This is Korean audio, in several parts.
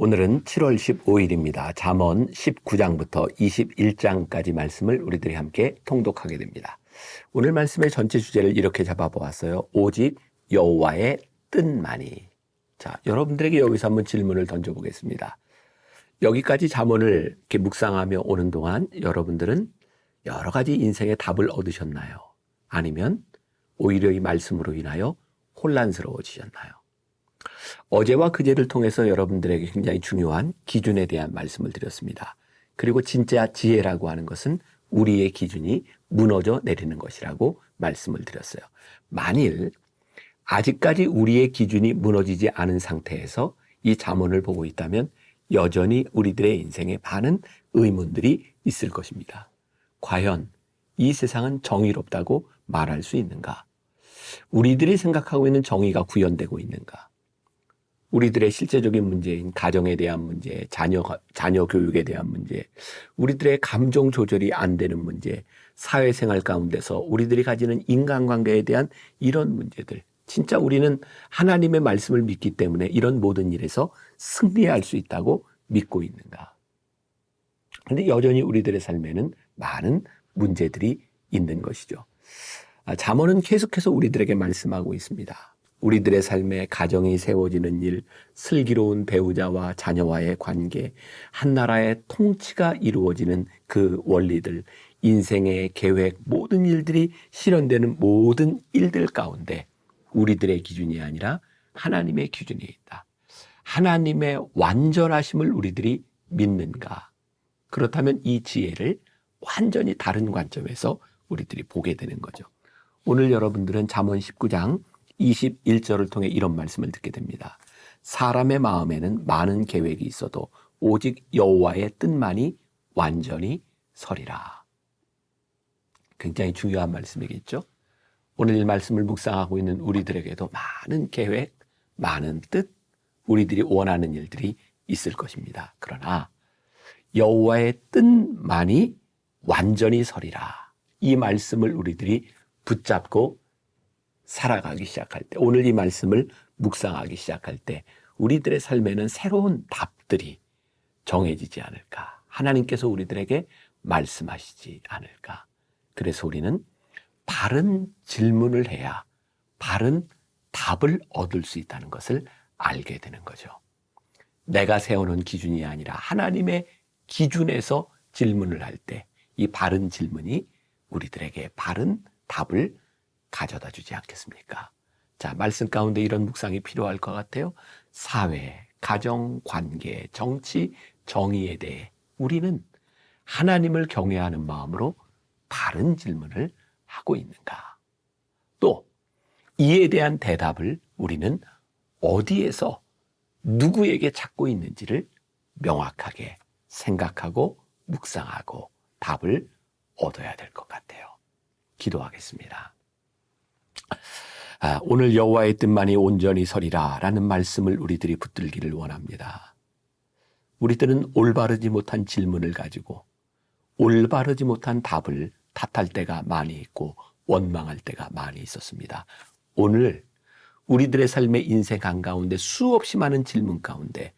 오늘은 7월 15일입니다. 잠언 19장부터 21장까지 말씀을 우리들이 함께 통독하게 됩니다. 오늘 말씀의 전체 주제를 이렇게 잡아보았어요. 오직 여호와의 뜻만이. 자, 여러분들에게 여기서 한번 질문을 던져보겠습니다. 여기까지 잠언을 이렇게 묵상하며 오는 동안 여러분들은 여러 가지 인생의 답을 얻으셨나요? 아니면 오히려 이 말씀으로 인하여 혼란스러워지셨나요? 어제와 그제를 통해서 여러분들에게 굉장히 중요한 기준에 대한 말씀을 드렸습니다. 그리고 진짜 지혜라고 하는 것은 우리의 기준이 무너져 내리는 것이라고 말씀을 드렸어요. 만일 아직까지 우리의 기준이 무너지지 않은 상태에서 이 잠언을 보고 있다면 여전히 우리들의 인생에 많은 의문들이 있을 것입니다. 과연 이 세상은 정의롭다고 말할 수 있는가? 우리들이 생각하고 있는 정의가 구현되고 있는가? 우리들의 실제적인 문제인 가정에 대한 문제, 자녀 교육에 대한 문제, 우리들의 감정 조절이 안 되는 문제, 사회생활 가운데서 우리들이 가지는 인간관계에 대한 이런 문제들. 진짜 우리는 하나님의 말씀을 믿기 때문에 이런 모든 일에서 승리할 수 있다고 믿고 있는가? 그런데 여전히 우리들의 삶에는 많은 문제들이 있는 것이죠. 잠언은 계속해서 우리들에게 말씀하고 있습니다. 우리들의 삶에 가정이 세워지는 일, 슬기로운 배우자와 자녀와의 관계, 한 나라의 통치가 이루어지는 그 원리들, 인생의 계획, 모든 일들이 실현되는 모든 일들 가운데 우리들의 기준이 아니라 하나님의 기준이 있다. 하나님의 완전하심을 우리들이 믿는가? 그렇다면 이 지혜를 완전히 다른 관점에서 우리들이 보게 되는 거죠. 오늘 여러분들은 잠언 19장 21절을 통해 이런 말씀을 듣게 됩니다. 사람의 마음에는 많은 계획이 있어도 오직 여호와의 뜻만이 완전히 서리라. 굉장히 중요한 말씀이겠죠? 오늘 이 말씀을 묵상하고 있는 우리들에게도 많은 계획, 많은 뜻, 우리들이 원하는 일들이 있을 것입니다. 그러나 여호와의 뜻만이 완전히 서리라. 이 말씀을 우리들이 붙잡고 살아가기 시작할 때, 오늘 이 말씀을 묵상하기 시작할 때 우리들의 삶에는 새로운 답들이 정해지지 않을까? 하나님께서 우리들에게 말씀하시지 않을까? 그래서 우리는 바른 질문을 해야 바른 답을 얻을 수 있다는 것을 알게 되는 거죠. 내가 세우는 기준이 아니라 하나님의 기준에서 질문을 할 때 이 바른 질문이 우리들에게 바른 답을 가져다 주지 않겠습니까? 자, 말씀 가운데 이런 묵상이 필요할 것 같아요. 사회, 가정, 관계, 정치, 정의에 대해 우리는 하나님을 경외하는 마음으로 바른 질문을 하고 있는가? 또 이에 대한 대답을 우리는 어디에서 누구에게 찾고 있는지를 명확하게 생각하고 묵상하고 답을 얻어야 될 것 같아요. 기도하겠습니다. 오늘 여호와의 뜻만이 온전히 서리라 라는 말씀을 우리들이 붙들기를 원합니다. 우리들은 올바르지 못한 질문을 가지고 올바르지 못한 답을 탓할 때가 많이 있고 원망할 때가 많이 있었습니다. 오늘 우리들의 삶의 인생 한가운데 수없이 많은 질문 가운데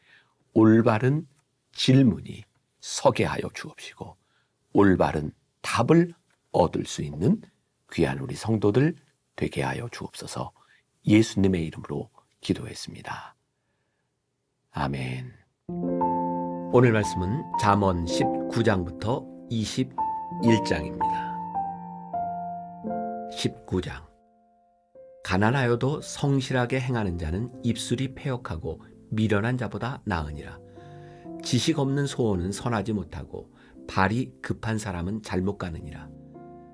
올바른 질문이 서게 하여 주옵시고 올바른 답을 얻을 수 있는 귀한 우리 성도들 되게 하여 주옵소서. 예수님의 이름으로 기도했습니다. 아멘. 오늘 말씀은 잠언 19장부터 21장입니다. 19장. 가난하여도 성실하게 행하는 자는 입술이 패역하고 미련한 자보다 나으니라. 지식 없는 소원은 선하지 못하고 발이 급한 사람은 잘못 가느니라.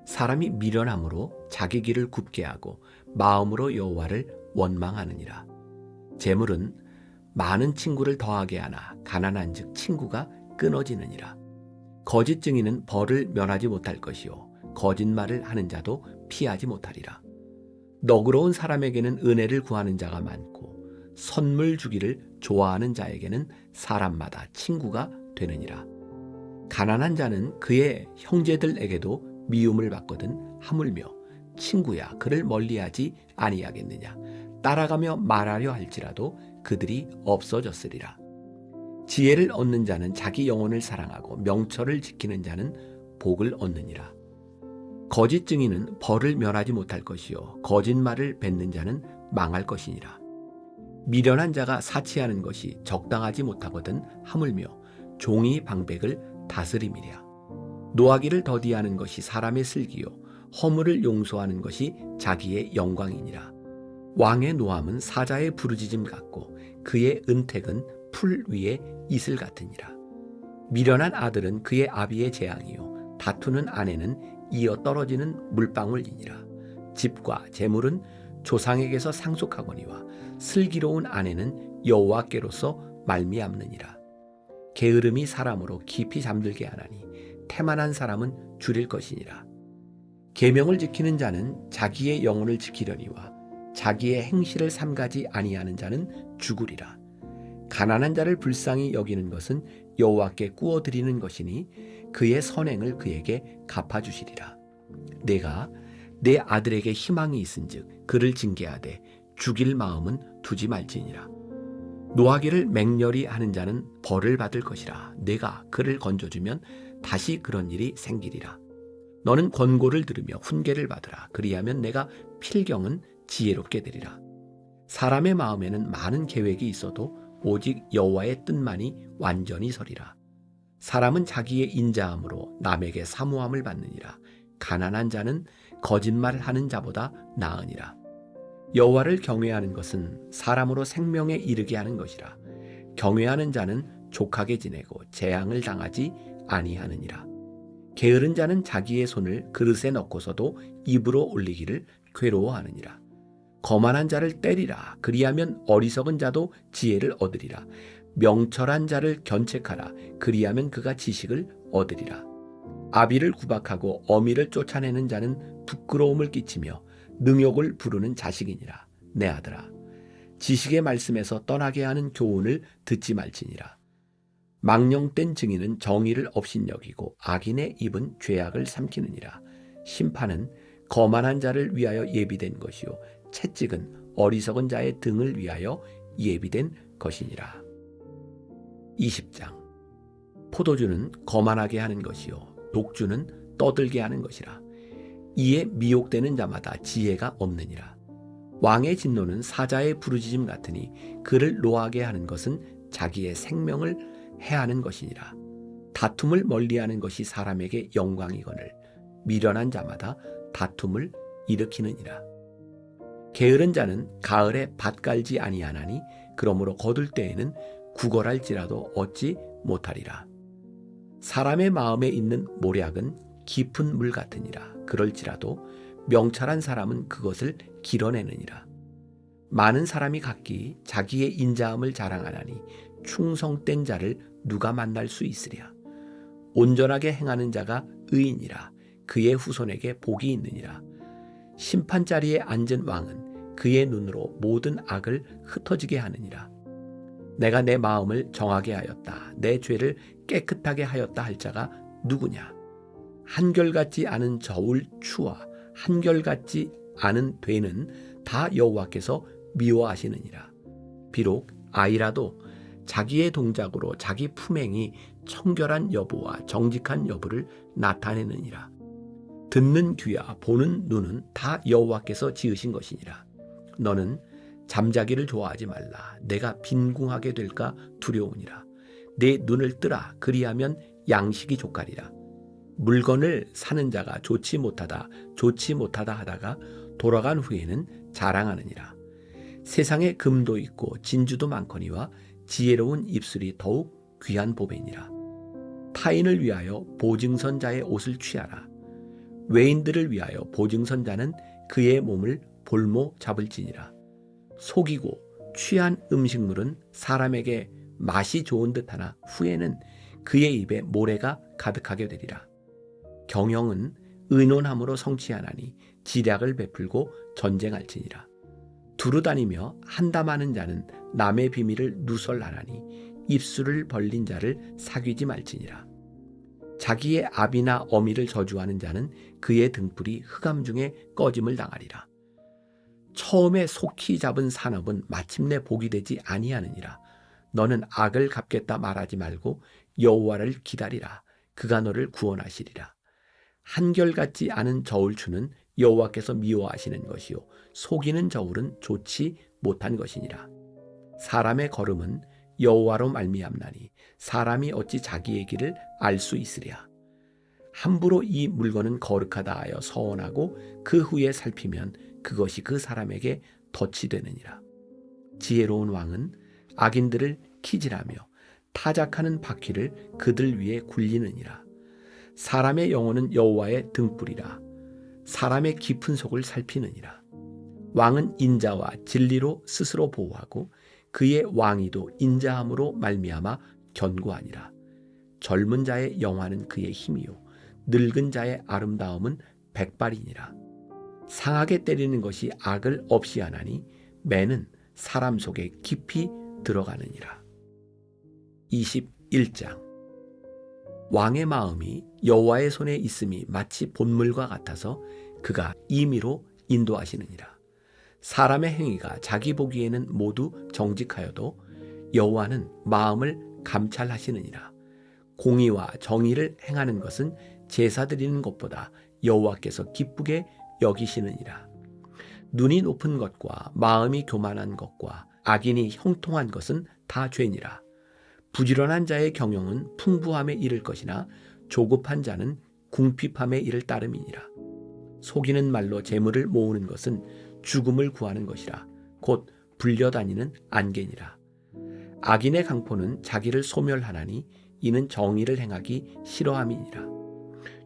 사람이 미련함으로 자기 길을 굽게 하고 마음으로 여호와를 원망하느니라. 재물은 많은 친구를 더하게 하나 가난한 즉 친구가 끊어지느니라. 거짓 증인은 벌을 면하지 못할 것이요 거짓말을 하는 자도 피하지 못하리라. 너그러운 사람에게는 은혜를 구하는 자가 많고 선물 주기를 좋아하는 자에게는 사람마다 친구가 되느니라. 가난한 자는 그의 형제들에게도 미움을 받거든 하물며 친구야 그를 멀리하지 아니하겠느냐. 따라가며 말하려 할지라도 그들이 없어졌으리라. 지혜를 얻는 자는 자기 영혼을 사랑하고 명철을 지키는 자는 복을 얻느니라. 거짓 증인은 벌을 면하지 못할 것이요 거짓말을 뱉는 자는 망할 것이니라. 미련한 자가 사치하는 것이 적당하지 못하거든 하물며 종이 방백을 다스림이랴. 노하기를 더디하는 것이 사람의 슬기요 허물을 용서하는 것이 자기의 영광이니라. 왕의 노함은 사자의 부르짖음 같고 그의 은택은 풀 위에 이슬 같으니라. 미련한 아들은 그의 아비의 재앙이요 다투는 아내는 이어 떨어지는 물방울이니라. 집과 재물은 조상에게서 상속하거니와 슬기로운 아내는 여호와께로서 말미암느니라. 게으름이 사람으로 깊이 잠들게 하나니 태만한 사람은 줄일 것이니라. 계명을 지키는 자는 자기의 영혼을 지키려니와 자기의 행실을 삼가지 아니하는 자는 죽으리라. 가난한 자를 불쌍히 여기는 것은 여호와께 꾸어드리는 것이니 그의 선행을 그에게 갚아주시리라. 내가 내 아들에게 희망이 있은즉 그를 징계하되 죽일 마음은 두지 말지니라. 노하기를 맹렬히 하는 자는 벌을 받을 것이라. 내가 그를 건져주면 다시 그런 일이 생기리라. 너는 권고를 들으며 훈계를 받으라. 그리하면 내가 필경은 지혜롭게 되리라. 사람의 마음에는 많은 계획이 있어도 오직 여호와의 뜻만이 완전히 서리라. 사람은 자기의 인자함으로 남에게 사모함을 받느니라. 가난한 자는 거짓말하는 자보다 나으니라. 여호와를 경외하는 것은 사람으로 생명에 이르게 하는 것이라. 경외하는 자는 족하게 지내고 재앙을 당하지 아니하느니라. 게으른 자는 자기의 손을 그릇에 넣고서도 입으로 올리기를 괴로워하느니라. 거만한 자를 때리라. 그리하면 어리석은 자도 지혜를 얻으리라. 명철한 자를 견책하라. 그리하면 그가 지식을 얻으리라. 아비를 구박하고 어미를 쫓아내는 자는 부끄러움을 끼치며 능욕을 부르는 자식이니라. 내 아들아, 지식의 말씀에서 떠나게 하는 교훈을 듣지 말지니라. 망령된 증인은 정의를 업신여기고 악인의 입은 죄악을 삼키느니라. 심판은 거만한 자를 위하여 예비된 것이요 채찍은 어리석은 자의 등을 위하여 예비된 것이니라. 20장. 포도주는 거만하게 하는 것이요 독주는 떠들게 하는 것이라. 이에 미혹되는 자마다 지혜가 없느니라. 왕의 진노는 사자의 부르짖음 같으니 그를 노하게 하는 것은 자기의 생명을 해하는 것이니라. 다툼을 멀리하는 것이 사람에게 영광이거늘 미련한 자마다 다툼을 일으키느니라. 게으른 자는 가을에 밭 갈지 아니하나니 그러므로 거둘 때에는 구걸할지라도 얻지 못하리라. 사람의 마음에 있는 모략은 깊은 물 같으니라. 그럴지라도 명철한 사람은 그것을 길어내느니라. 많은 사람이 각기 자기의 인자함을 자랑하나니 충성된 자를 누가 만날 수 있으랴. 온전하게 행하는 자가 의인이라. 그의 후손에게 복이 있느니라. 심판 자리에 앉은 왕은 그의 눈으로 모든 악을 흩어지게 하느니라. 내가 내 마음을 정하게 하였다. 내 죄를 깨끗하게 하였다 할 자가 누구냐? 한결같지 않은 저울 추와 한결같지 않은 되는 다 여호와께서 미워하시느니라. 비록 아이라도 자기의 동작으로 자기 품행이 청결한 여부와 정직한 여부를 나타내느니라. 듣는 귀와 보는 눈은 다 여호와께서 지으신 것이니라. 너는 잠자기를 좋아하지 말라. 내가 빈궁하게 될까 두려우니라. 내 눈을 뜨라. 그리하면 양식이 족하리라. 물건을 사는 자가 좋지 못하다 하다가 돌아간 후에는 자랑하느니라. 세상에 금도 있고 진주도 많거니와 지혜로운 입술이 더욱 귀한 보배니라. 타인을 위하여 보증선자의 옷을 취하라. 외인들을 위하여 보증선자는 그의 몸을 볼모 잡을지니라. 속이고 취한 음식물은 사람에게 맛이 좋은 듯하나 후에는 그의 입에 모래가 가득하게 되리라. 경영은 의논함으로 성취하나니 지략을 베풀고 전쟁할지니라. 두루다니며 한담하는 자는 남의 비밀을 누설하나니 입술을 벌린 자를 사귀지 말지니라. 자기의 아비나 어미를 저주하는 자는 그의 등불이 흑암 중에 꺼짐을 당하리라. 처음에 속히 잡은 산업은 마침내 복이 되지 아니하느니라. 너는 악을 갚겠다 말하지 말고 여호와를 기다리라. 그가 너를 구원하시리라. 한결같지 않은 저울추는 여호와께서 미워하시는 것이요 속이는 저울은 좋지 못한 것이니라. 사람의 걸음은 여호와로 말미암나니 사람이 어찌 자기의 길을 알 수 있으랴. 함부로 이 물건은 거룩하다 하여 서원하고 그 후에 살피면 그것이 그 사람에게 덫이 되느니라. 지혜로운 왕은 악인들을 키질하며 타작하는 바퀴를 그들 위에 굴리느니라. 사람의 영혼은 여호와의 등불이라. 사람의 깊은 속을 살피느니라. 왕은 인자와 진리로 스스로 보호하고 그의 왕위도 인자함으로 말미암아 견고하니라. 젊은 자의 영화는 그의 힘이요 늙은 자의 아름다움은 백발이니라. 상하게 때리는 것이 악을 없이 하나니 매는 사람 속에 깊이 들어가느니라. 21장. 왕의 마음이 여호와의 손에 있음이 마치 본물과 같아서 그가 임의로 인도하시느니라. 사람의 행위가 자기 보기에는 모두 정직하여도 여호와는 마음을 감찰하시느니라. 공의와 정의를 행하는 것은 제사 드리는 것보다 여호와께서 기쁘게 여기시느니라. 눈이 높은 것과 마음이 교만한 것과 악인이 형통한 것은 다 죄니라. 부지런한 자의 경영은 풍부함에 이를 것이나 조급한 자는 궁핍함에 이를 따름이니라. 속이는 말로 재물을 모으는 것은 죽음을 구하는 것이라. 곧 불려다니는 안개니라. 악인의 강포는 자기를 소멸하나니 이는 정의를 행하기 싫어함이니라.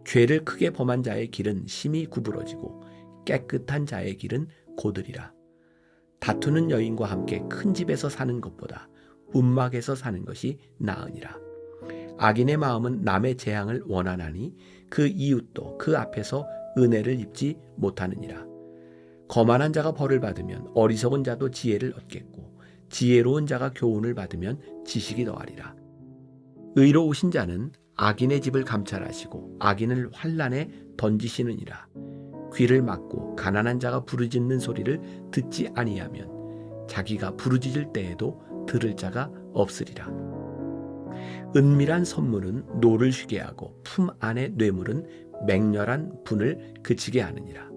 죄를 크게 범한 자의 길은 심히 구부러지고 깨끗한 자의 길은 고들이라. 다투는 여인과 함께 큰 집에서 사는 것보다 움막에서 사는 것이 나으니라. 악인의 마음은 남의 재앙을 원하나니 그 이웃도 그 앞에서 은혜를 입지 못하느니라. 거만한 자가 벌을 받으면 어리석은 자도 지혜를 얻겠고 지혜로운 자가 교훈을 받으면 지식이 더하리라. 의로우신 자는 악인의 집을 감찰하시고 악인을 환난에 던지시느니라. 귀를 막고 가난한 자가 부르짖는 소리를 듣지 아니하면 자기가 부르짖을 때에도 들을 자가 없으리라. 은밀한 선물은 노를 쉬게 하고 품 안의 뇌물은 맹렬한 분을 그치게 하느니라.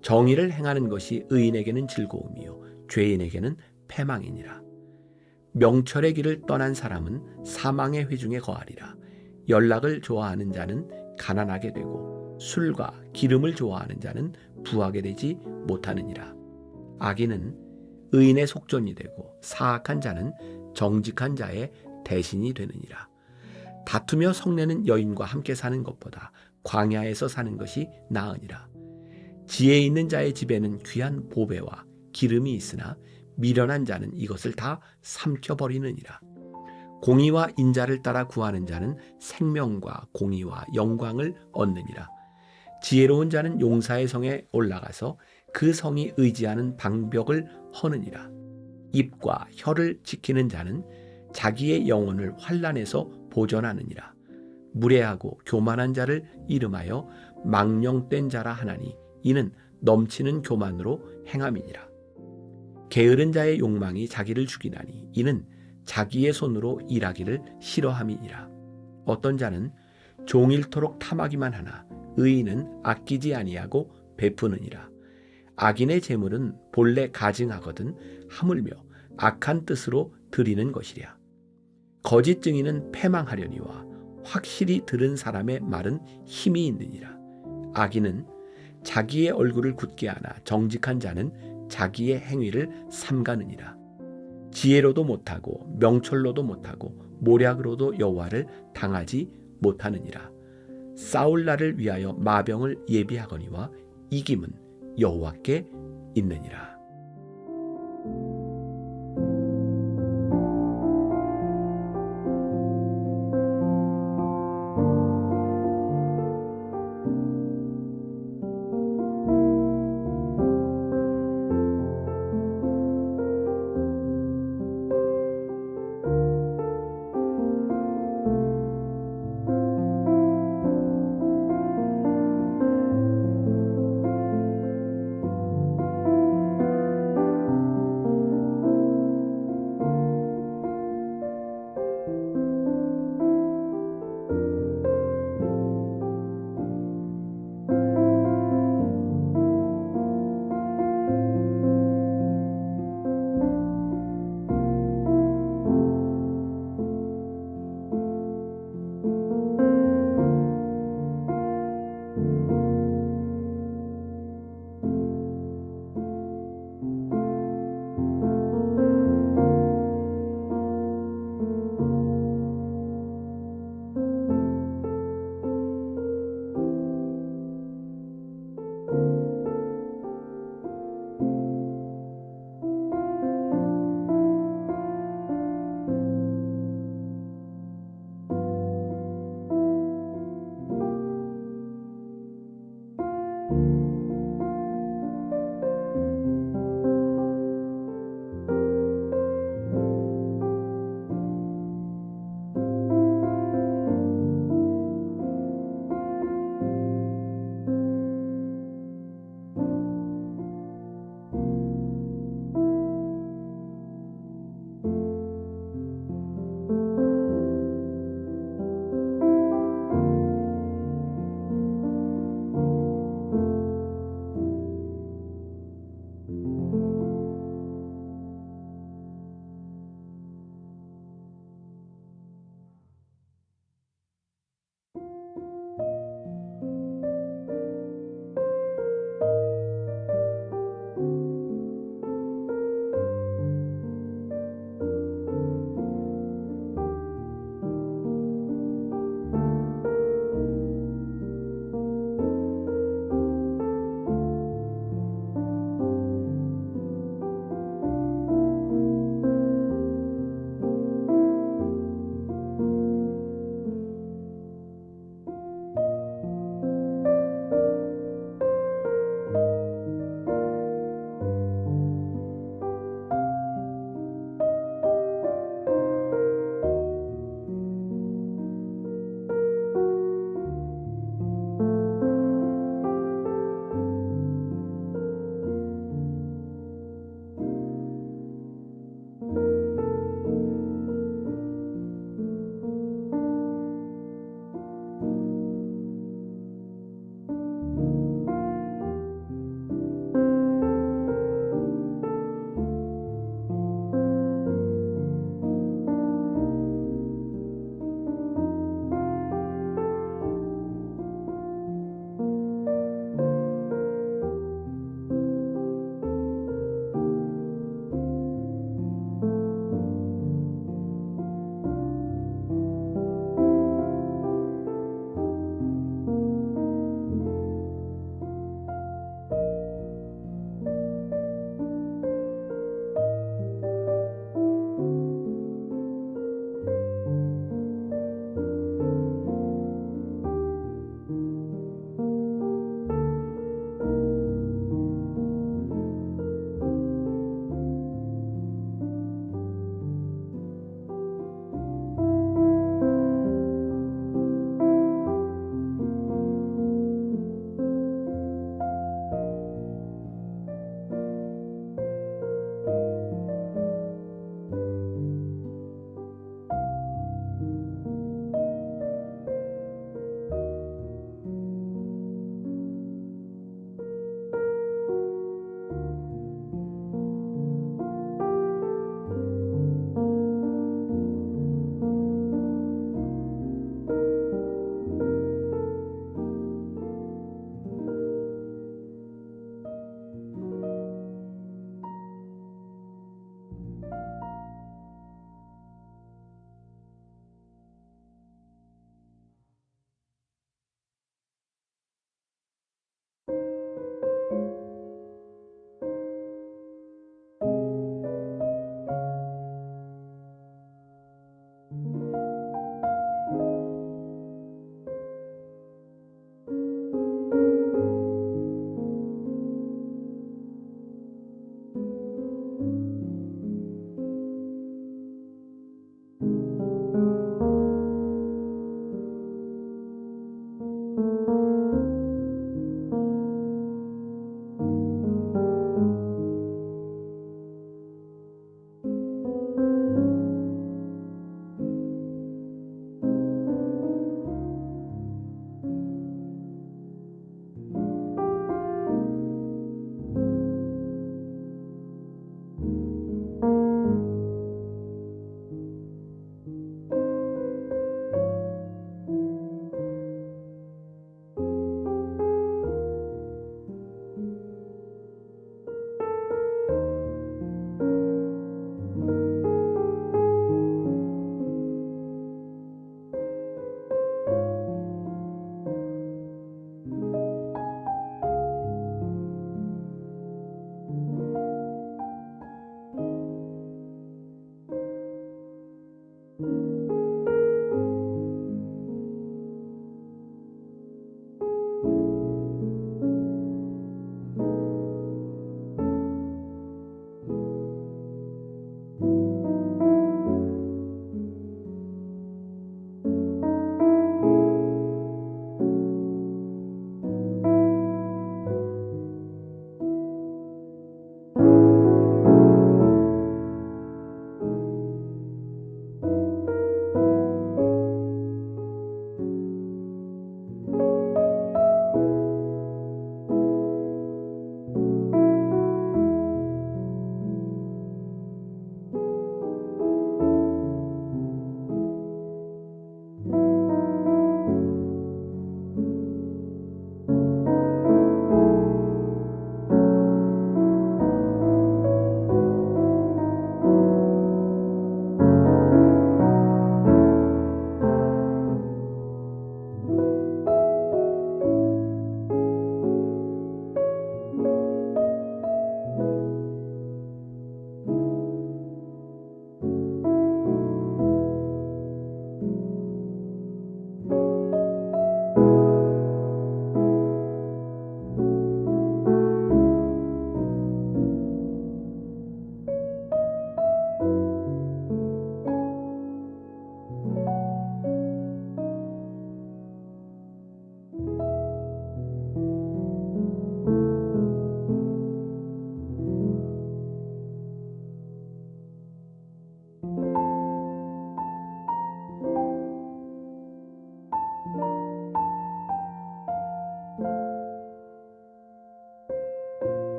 정의를 행하는 것이 의인에게는 즐거움이요 죄인에게는 패망이니라. 명철의 길을 떠난 사람은 사망의 회중에 거하리라. 연락을 좋아하는 자는 가난하게 되고 술과 기름을 좋아하는 자는 부하게 되지 못하느니라. 악인은 의인의 속전이 되고 사악한 자는 정직한 자의 대신이 되느니라. 다투며 성내는 여인과 함께 사는 것보다 광야에서 사는 것이 나으니라. 지혜 있는 자의 집에는 귀한 보배와 기름이 있으나 미련한 자는 이것을 다 삼켜버리느니라. 공의와 인자를 따라 구하는 자는 생명과 공의와 영광을 얻느니라. 지혜로운 자는 용사의 성에 올라가서 그 성이 의지하는 방벽을 허느니라. 입과 혀를 지키는 자는 자기의 영혼을 환난에서 보전하느니라. 무례하고 교만한 자를 이름하여 망령된 자라 하나니 이는 넘치는 교만으로 행함이니라. 게으른 자의 욕망이 자기를 죽이나니 이는 자기의 손으로 일하기를 싫어함이니라. 어떤 자는 종일토록 탐하기만 하나 의인은 아끼지 아니하고 베푸느니라. 악인의 재물은 본래 가증하거든 하물며 악한 뜻으로 드리는 것이랴. 거짓 증인은 패망하려니와 확실히 들은 사람의 말은 힘이 있느니라. 악인은 자기의 얼굴을 굳게 하나 정직한 자는 자기의 행위를 삼가느니라. 지혜로도 못하고 명철로도 못하고 모략으로도 여호와를 당하지 못하느니라. 싸울 날을 위하여 마병을 예비하거니와 이김은 여호와께 있느니라.